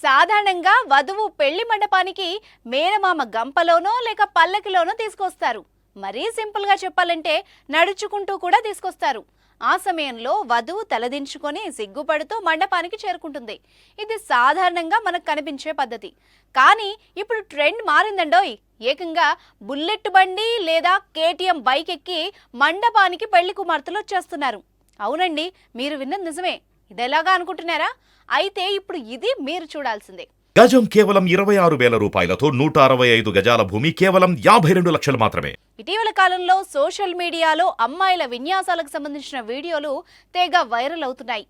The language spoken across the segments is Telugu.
సాధారణంగా వధువు పెళ్లి మండపానికి మేనమామ గంపలోనో లేక పల్లకిలోనో తీసుకొస్తారు. మరీ సింపుల్ గా చెప్పాలంటే నడుచుకుంటూ కూడా తీసుకొస్తారు. ఆ సమయంలో వధువు తలదించుకొని సిగ్గుపడుతూ మండపానికి చేరుకుంటుంది. ఇది సాధారణంగా మనకు కనిపించే పద్ధతి. కానీ ఇప్పుడు ట్రెండ్ మారిందండోయ్. ఏకంగా బుల్లెట్ బండి లేదా కేటీఎం బైక్ ఎక్కి మండపానికి పెళ్లి కుమార్తెలు వచ్చేస్తున్నారు. అవునండి, మీరు విన్నది నిజమే. ఇదెలాగా అనుకుంటున్నారా? అయితే ఇప్పుడు ఇది మీరు చూడాల్సిందే. గజం కేవలం 26,000 రూపాయలతో 165 గజాల భూమి కేవలం 52 లక్షలు మాత్రమే. ఇటీవల కాలంలో సోషల్ మీడియాలో అమ్మాయిల విన్యాసాలకు సంబంధించిన వీడియోలు తెగ వైరల్ అవుతున్నాయి.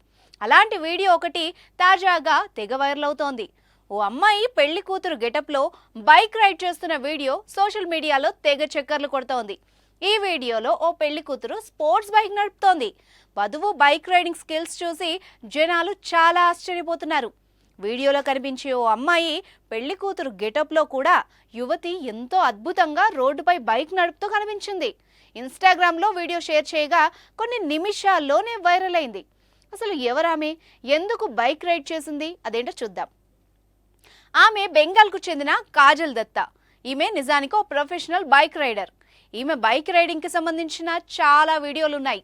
అలాంటి వీడియో ఒకటి తాజాగా తెగ వైరల్ అవుతోంది. ఓ అమ్మాయి పెళ్లి కూతురు గెటప్లో బైక్ రైడ్ చేస్తున్న వీడియో సోషల్ మీడియాలో తెగ చక్కర్లు కొడుతోంది. ఈ వీడియోలో ఓ పెళ్లి కూతురు స్పోర్ట్స్ బైక్ నడుపుతోంది. వధువు బైక్ రైడింగ్ స్కిల్స్ చూసి జనాలు చాలా ఆశ్చర్యపోతున్నారు. వీడియోలో కనిపించే ఓ అమ్మాయి పెళ్లి కూతురు గెటప్లో కూడా యువతి ఎంతో అద్భుతంగా రోడ్డుపై బైక్ నడుపుతూ కనిపించింది. ఇన్స్టాగ్రామ్లో వీడియో షేర్ చేయగా కొన్ని నిమిషాల్లోనే వైరల్ అయింది. అసలు ఎవరామె, ఎందుకు బైక్ రైడ్ చేసింది, అదేంటో చూద్దాం. ఆమె బెంగాల్కు చెందిన కాజల్ దత్తా. ఈమె నిజానికి ఓ ప్రొఫెషనల్ బైక్ రైడర్. ఈమె బైక్ రైడింగ్కి సంబంధించిన చాలా వీడియోలున్నాయి.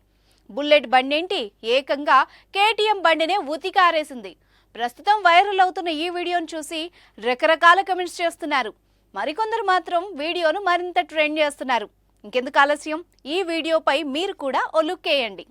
బుల్లెట్ బండేంటి, ఏకంగా కేటీఎం బండినే ఉతికారేసింది. ప్రస్తుతం వైరల్ అవుతున్న ఈ వీడియోను చూసి రకరకాల కమెంట్స్ చేస్తున్నారు. మరికొందరు మాత్రం వీడియోను మరింత ట్రెండ్ చేస్తున్నారు. ఇంకెందుకు ఆలస్యం, ఈ వీడియోపై మీరు కూడా ఓ లుక్ వేయండి.